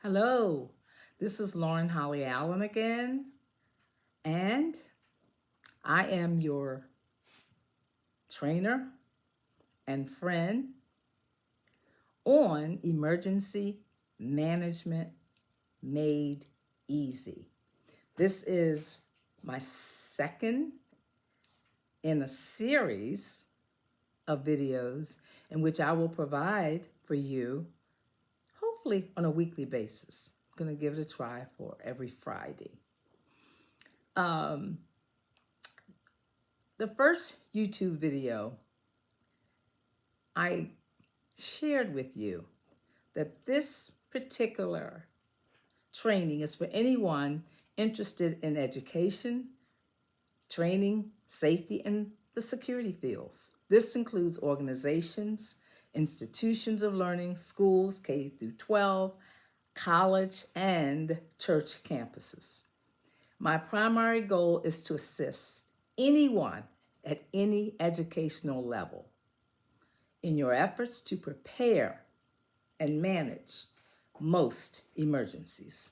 Hello, this is Lauren Holley-Allen again, and I am your trainer and friend on emergency management made easy. This is my second in a series of videos in which I will provide for you, hopefully on a weekly basis. I'm going to give it a try for every Friday. Um, the first YouTube video I shared with you that this particular training is for anyone interested in education, training, safety, and the security fields. This includes organizations, institutions of learning, schools, K through 12, college, and church campuses. My primary goal is to assist anyone at any educational level in your efforts to prepare and manage most emergencies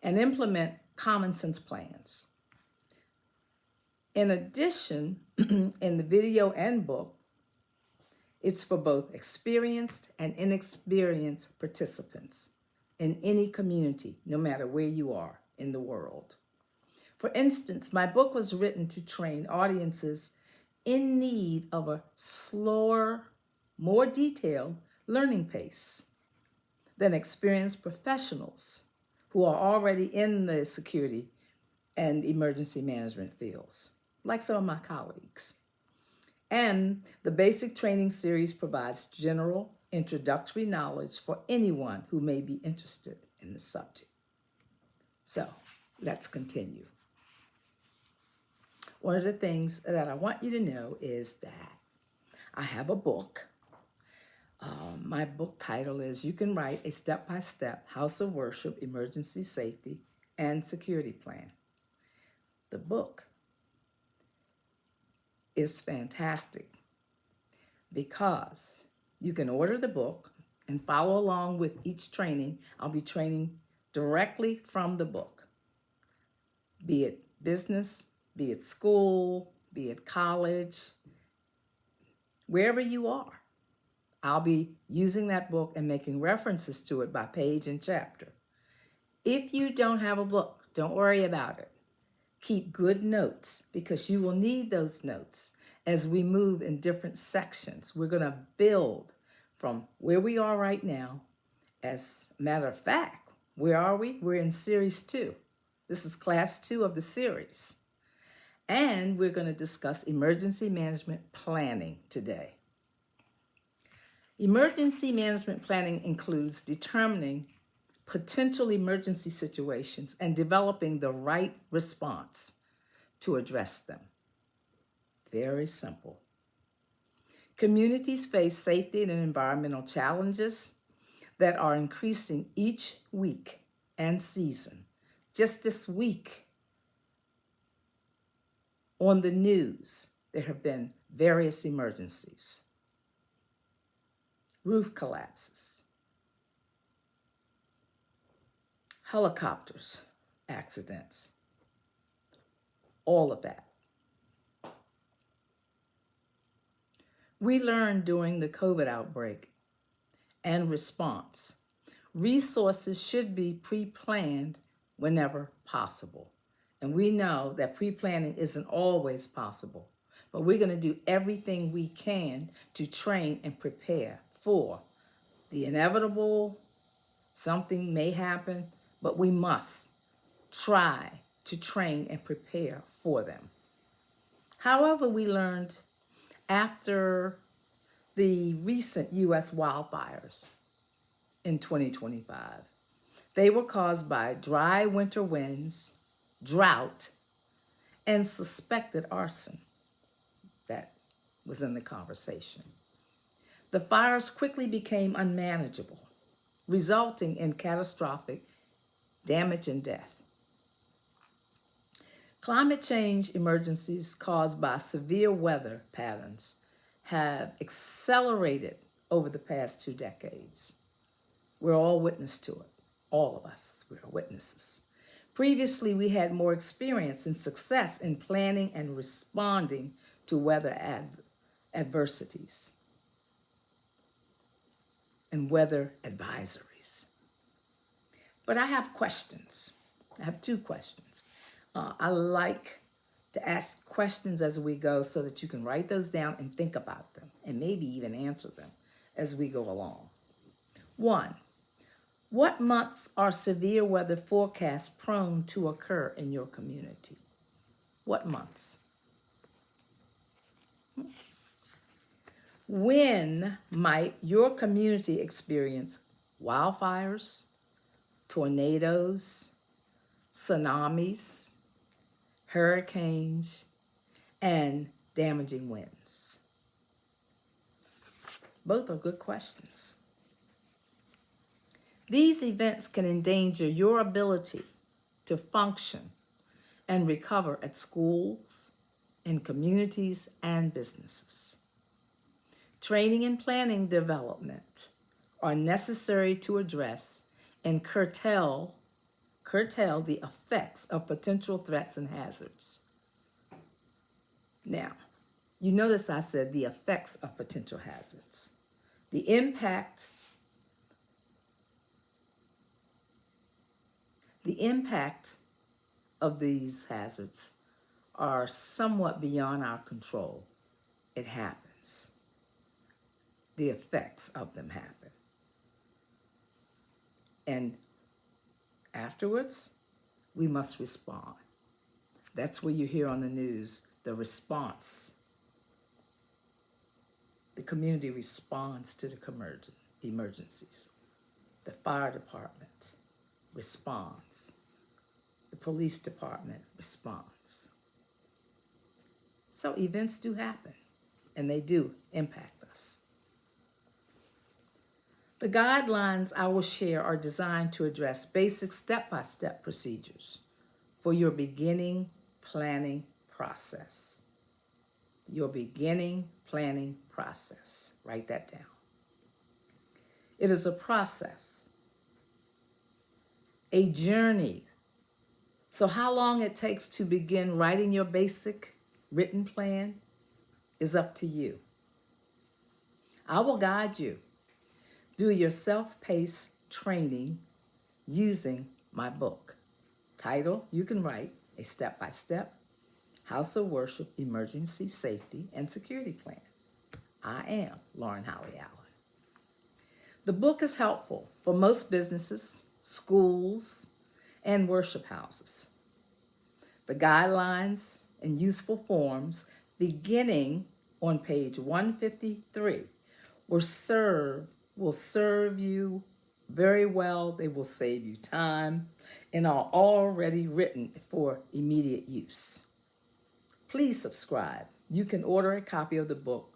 and implement common sense plans. In addition, in the video and book, it's for both experienced and inexperienced participants in any community, no matter where you are in the world. For instance, my book was written to train audiences in need of a slower, more detailed learning pace than experienced professionals who are already in the security and emergency management fields, like some of my colleagues. And the basic training series provides general introductory knowledge for anyone who may be interested in the subject. So let's continue. One of the things that I want you to know is that I have a book. My book title is You Can Write a Step-by-Step House of Worship Emergency Safety and Security Plan. The book is fantastic because you can order the book and follow along with each training. I'll be training directly from the book, be it business, be it school, be it college, wherever you are. I'll be using that book and making references to it by page and chapter. If you don't have a book, don't worry about it. Keep good notes because you will need those notes as we move in different sections. We're going to build from where we are right now. As a matter of fact, where are we? We're in series 2. This is class 2 of the series. And we're going to discuss emergency management planning today. Emergency management planning includes determining potential emergency situations and developing the right response to address them. Very simple. Communities face safety and environmental challenges that are increasing each week and season. Just this week on the news, there have been various emergencies. Roof collapses, helicopters, accidents, all of that. We learned during the COVID outbreak and response, resources should be pre-planned whenever possible. And we know that pre-planning isn't always possible, but we're going to do everything we can to train and prepare for the inevitable. Something may happen, but we must try to train and prepare for them. However, we learned after the recent U.S. wildfires in 2025, they were caused by dry winter winds, drought, and suspected arson. That was in the conversation. The fires quickly became unmanageable, resulting in catastrophic damage and death. Climate change emergencies caused by severe weather patterns have accelerated over the past 2 decades. We're all witness to it. All of us, we're witnesses. Previously, we had more experience and success in planning and responding to weather adversities and weather advisories. But I have questions. I have two questions. I like to ask questions as we go so that you can write those down and think about them and maybe even answer them as we go along. 1, what months are severe weather forecasts prone to occur in your community? What months? When might your community experience wildfires, tornadoes, tsunamis, hurricanes, and damaging winds? Both are good questions. These events can endanger your ability to function and recover at schools, in communities, and businesses. Training and planning development are necessary to address and curtail the effects of potential threats and hazards. Now, you notice I said the effects of potential hazards. The impact of these hazards are somewhat beyond our control. It happens. The effects of them happen. And afterwards, we must respond. That's where you hear on the news the response. The community responds to the emergencies. The fire department responds. The police department responds. So events do happen, and they do impact us. The guidelines I will share are designed to address basic step-by-step procedures for your beginning planning process. Your beginning planning process. Write that down. It is a process, a journey. So how long it takes to begin writing your basic written plan is up to you. I will guide you. Do your self-paced training using my book. Title, you can write a step-by-step House of Worship Emergency Safety and Security Plan. I am Lauren Holley-Allen. The book is helpful for most businesses, schools, and worship houses. The guidelines and useful forms beginning on page 153 will serve you very well. They will save you time and are already written for immediate use. Please subscribe. You can order a copy of the book,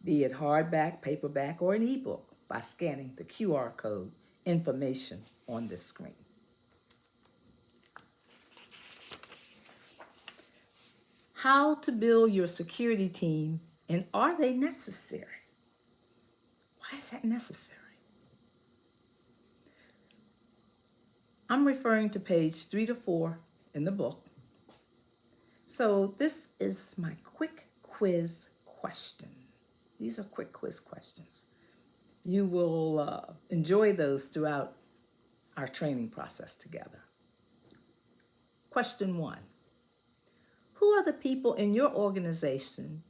be it hardback, paperback, or an ebook by scanning the QR code information on this screen. How to build your security team, and are they necessary? Why is that necessary? I'm referring to page 3 to 4 in the book. So this is my quick quiz question. These are quick quiz questions. You will enjoy those throughout our training process together. Question 1. Who are the people in your organization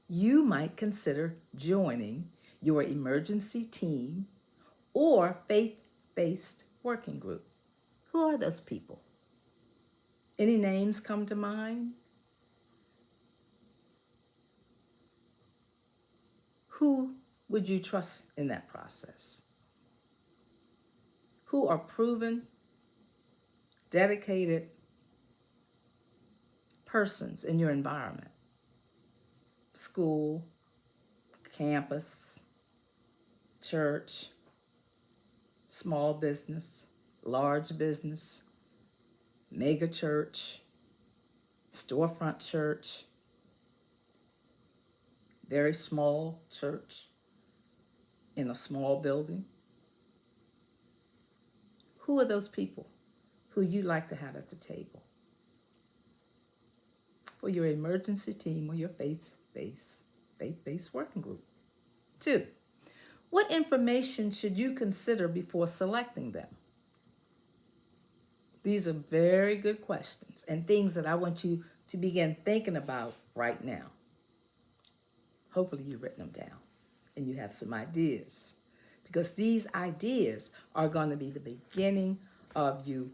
you might consider joining your emergency team or faith-based working group? Who are those people? Any names come to mind? Who would you trust in that process? Who are proven, dedicated persons in your environment? School, campus, church, small business, large business, mega church, storefront church, very small church in a small building. Who are those people who you like to have at the table for your emergency team or your faith-based working group? 2, what information should you consider before selecting them? These are very good questions and things that I want you to begin thinking about right now. Hopefully you've written them down and you have some ideas, because these ideas are going to be the beginning of you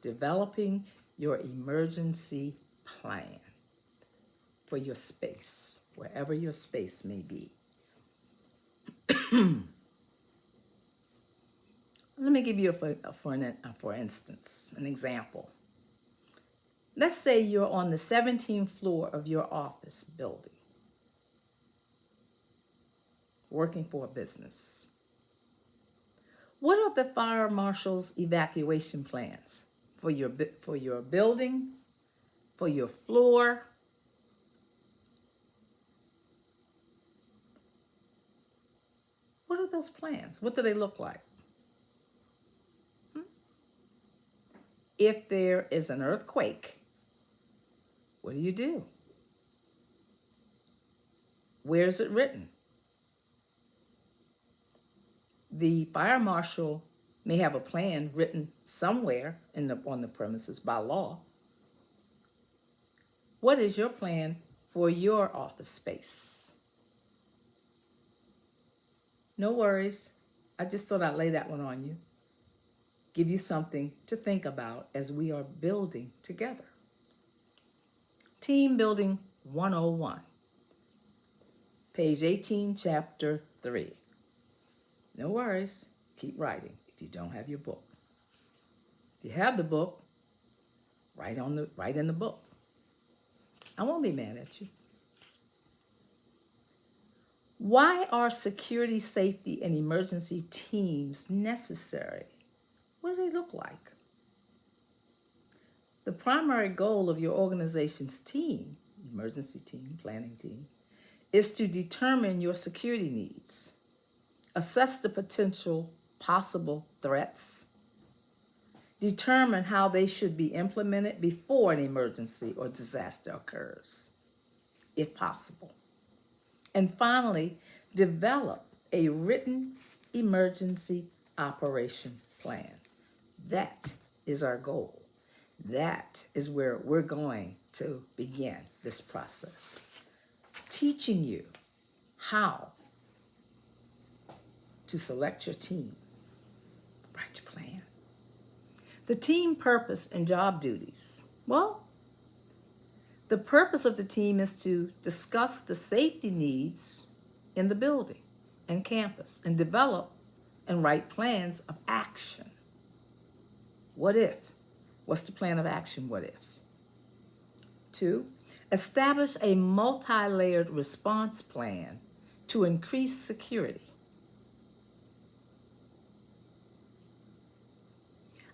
developing your emergency plan for your space, wherever your space may be. Let me give you for instance, an example. Let's say you're on the 17th floor of your office building, working for a business. What are the fire marshal's evacuation plans for your building, for your floor? What are those plans? What do they look like? If there is an earthquake, what do? Where is it written? The fire marshal may have a plan written somewhere on the premises by law. What is your plan for your office space? No worries. I just thought I'd lay that one on you. Give you something to think about as we are building together. Team Building 101, page 18, chapter 3. No worries. Keep writing if you don't have your book. If you have the book, write in the book. I won't be mad at you. Why are security, safety, and emergency teams necessary? What do they look like? The primary goal of your organization's team, emergency team, planning team, is to determine your security needs, assess the potential possible threats, determine how they should be implemented before an emergency or disaster occurs, if possible. And finally, develop a written emergency operation plan. That is our goal. That is where we're going to begin this process. Teaching you how to select your team, write your plan. The team purpose and job duties. Well, the purpose of the team is to discuss the safety needs in the building and campus and develop and write plans of action. What if? What's the plan of action? What if? 2, establish a multi-layered response plan to increase security.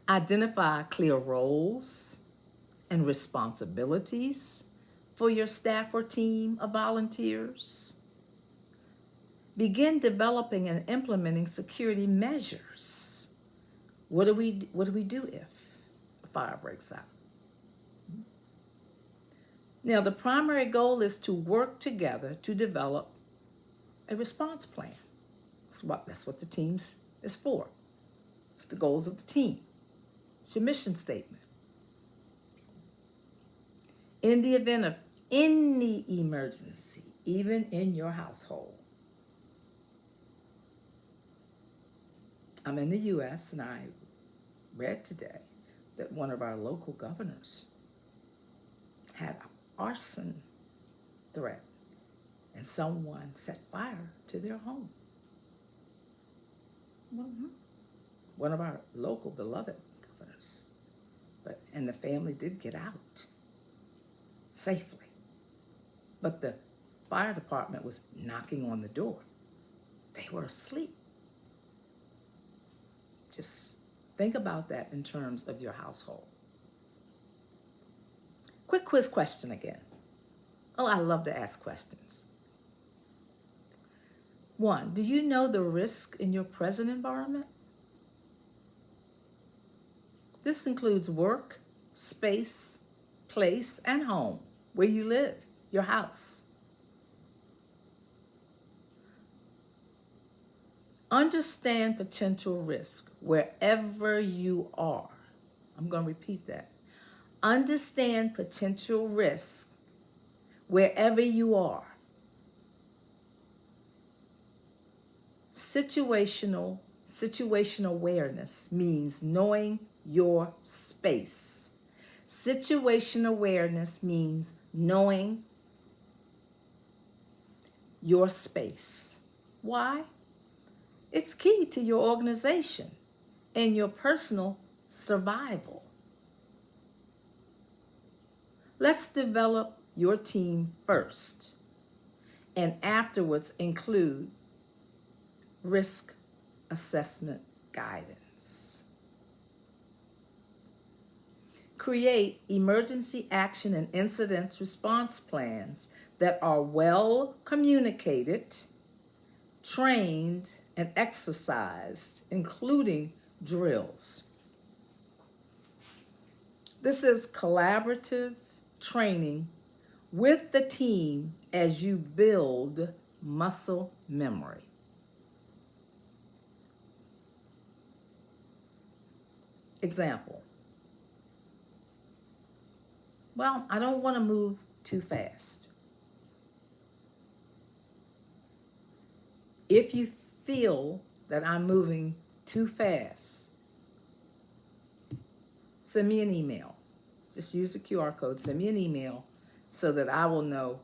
Identify clear roles and responsibilities for your staff or team of volunteers. Begin developing and implementing security measures. What do we do if a fire breaks out? Now, the primary goal is to work together to develop a response plan. That's what the team is for. It's the goals of the team. It's your mission statement. In the event of any emergency, even in your household. I'm in the U.S. and I read today that one of our local governors had an arson threat and someone set fire to their home. One of our local beloved governors. And the family did get out safely. But the fire department was knocking on the door. They were asleep. Just think about that in terms of your household. Quick quiz question again. Oh, I love to ask questions. 1, do you know the risk in your present environment? This includes work, space, place, and home, where you live, your house. Understand potential risk wherever you are. I'm going to repeat that. Understand potential risk wherever you are. Situational awareness means knowing your space. Situation awareness means knowing your space. Why? It's key to your organization and your personal survival. Let's develop your team first, and afterwards include risk assessment guidance. Create emergency action and incident response plans that are well communicated, trained, and exercised, including drills. This is collaborative training with the team as you build muscle memory. Example. Well, I don't want to move too fast. If you feel that I'm moving too fast, send me an email. Just use the QR code, send me an email so that I will know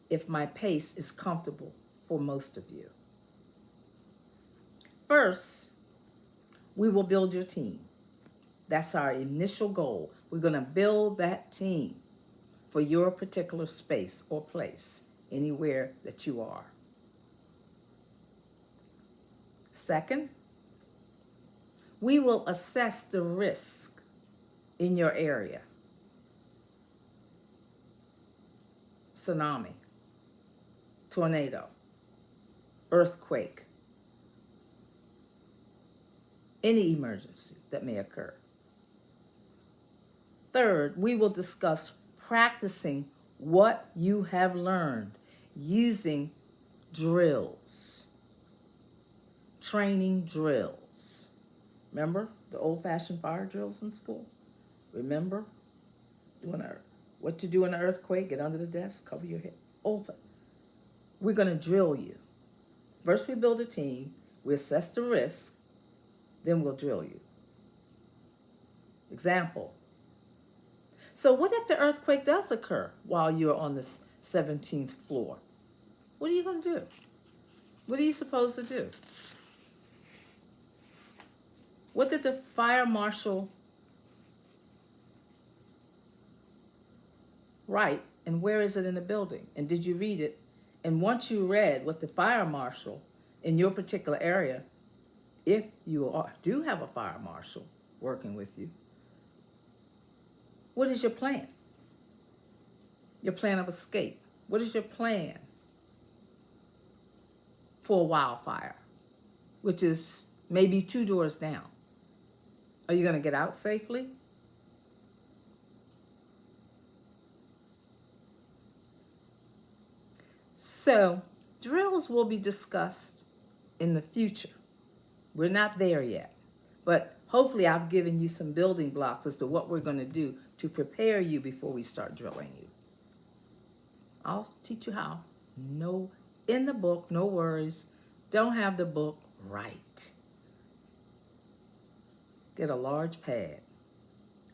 if my pace is comfortable for most of you. First, we will build your team. That's our initial goal. We're going to build that team for your particular space or place, anywhere that you are. Second, we will assess the risk in your area. Tsunami, tornado, earthquake, any emergency that may occur. Third, we will discuss practicing what you have learned using drills, training drills. Remember the old-fashioned fire drills in school? Remember what to do in an earthquake? Get under the desk, cover your head. We're going to drill you. First, we build a team. We assess the risk. Then we'll drill you. Example. So what if the earthquake does occur while you're on the 17th floor? What are you going to do? What are you supposed to do? What did the fire marshal write, and where is it in the building? And did you read it? And once you read what the fire marshal in your particular area, if you do have a fire marshal working with you, what is your plan? Your plan of escape. What is your plan for a wildfire, which is maybe 2 doors down? Are you going to get out safely? So, drills will be discussed in the future. We're not there yet, but hopefully I've given you some building blocks as to what we're going to do to prepare you before we start drilling you. I'll teach you how. No, in the book, no worries. Don't have the book, write. Get a large pad,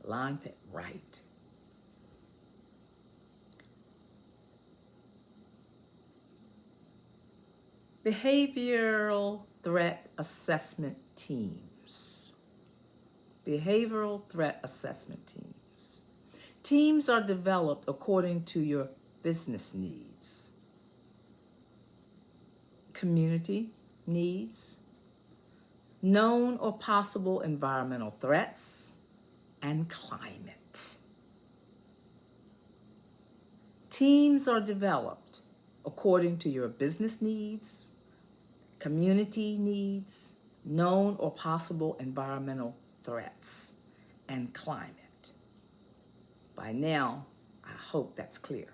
line pad, write. Behavioral threat assessment teams. Behavioral threat assessment teams. Teams are developed according to your business needs, community needs, known or possible environmental threats, and climate. Teams are developed according to your business needs, community needs, known or possible environmental threats, and climate. By now, I hope that's clear.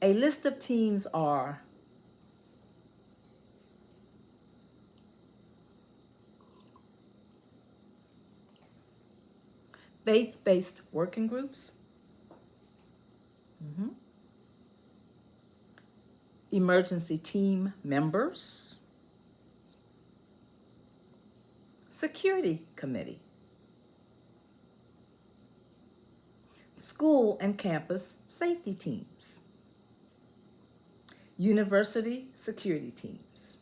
A list of teams are faith-based working groups, emergency team members, security committee, school and campus safety teams, university security teams.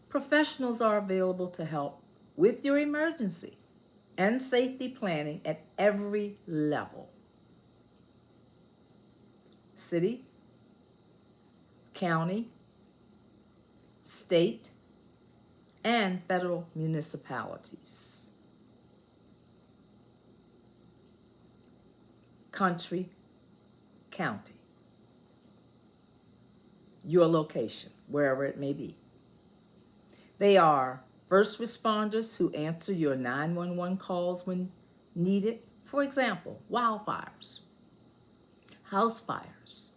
Professionals are available to help with your emergency and safety planning at every level. City, county, state, and federal municipalities. Country, county. Your location, wherever it may be. They are first responders who answer your 911 calls when needed. For example, wildfires, house fires,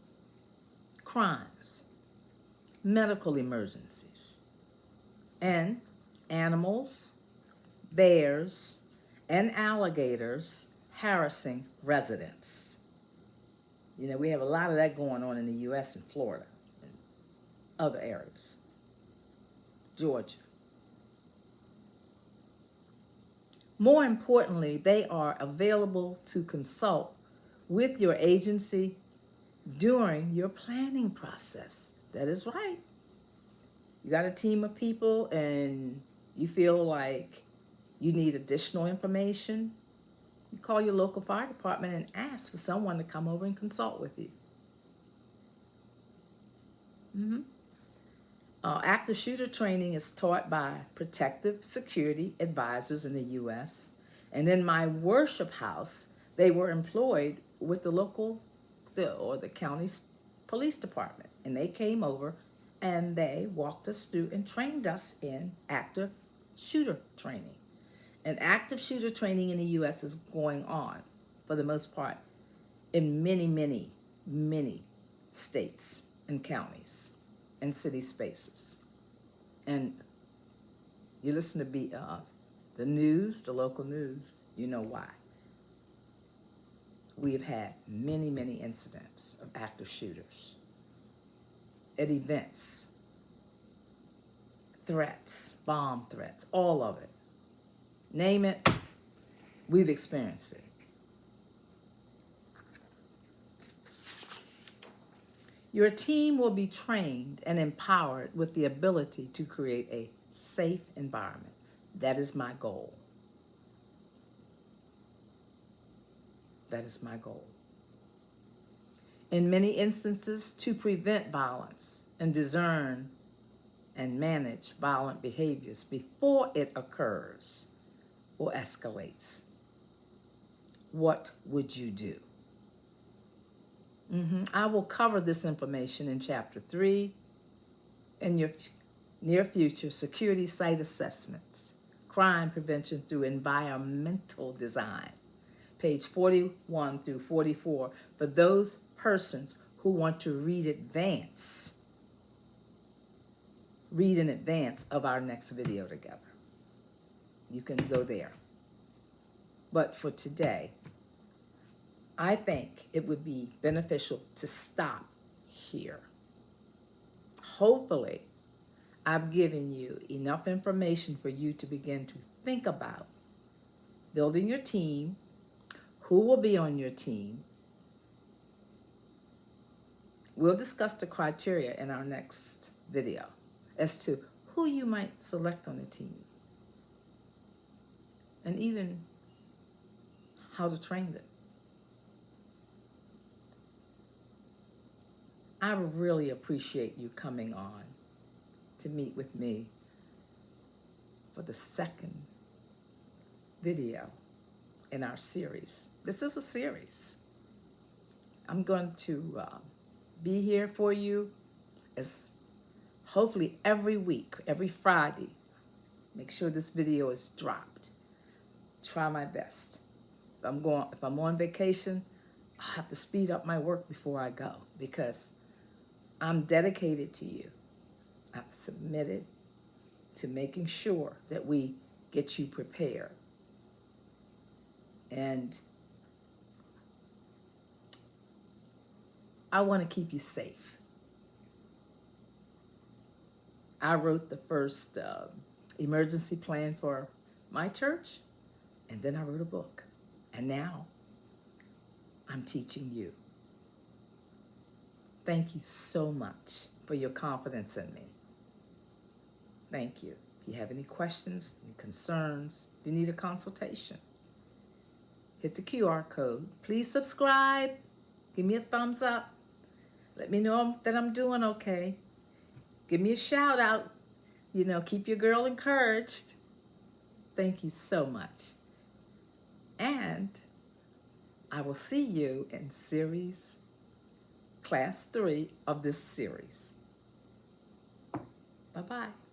crimes, medical emergencies, and animals, bears, and alligators harassing residents. You know, we have a lot of that going on in the U.S. and Florida and other areas. Georgia. More importantly, they are available to consult with your agency during your planning process. That is right. You got a team of people and you feel like you need additional information, you call your local fire department and ask for someone to come over and consult with you. Active shooter training is taught by protective security advisors in the U.S. And in my worship house, they were employed with the local or the county's police department. And they came over and they walked us through and trained us in active shooter training. And active shooter training in the U.S. is going on, for the most part, in many, many, many states and counties and city spaces. And you listen to the news, the local news, you know why. We have had many, many incidents of active shooters at events, threats, bomb threats, all of it. Name it, we've experienced it. Your team will be trained and empowered with the ability to create a safe environment. That is my goal. That is my goal. In many instances, to prevent violence and discern and manage violent behaviors before it occurs or escalates. What would you do? I will cover this information in Chapter 3 in your near future security site assessments, crime prevention through environmental design, page 41 through 44, for those persons who want to read in advance of our next video together. You can go there. But for today, I think it would be beneficial to stop here. Hopefully, I've given you enough information for you to begin to think about building your team, who will be on your team. We'll discuss the criteria in our next video as to who you might select on the team and even how to train them. I really appreciate you coming on to meet with me for the second video in our series. This is a series. I'm going to be here for you as hopefully every week, every Friday. Make sure this video is dropped. try my best. If I'm on vacation, I have to speed up my work before I go because I'm dedicated to you. I'm submitted to making sure that we get you prepared. And I want to keep you safe. I wrote the first emergency plan for my church, and then I wrote a book. And now I'm teaching you. Thank you so much for your confidence in me. Thank you. If you have any questions, any concerns, if you need a consultation, hit the QR code. Please subscribe. Give me a thumbs up. Let me know that I'm doing okay. Give me a shout out. Keep your girl encouraged. Thank you so much. And I will see you in class 3 of this series. Bye-bye.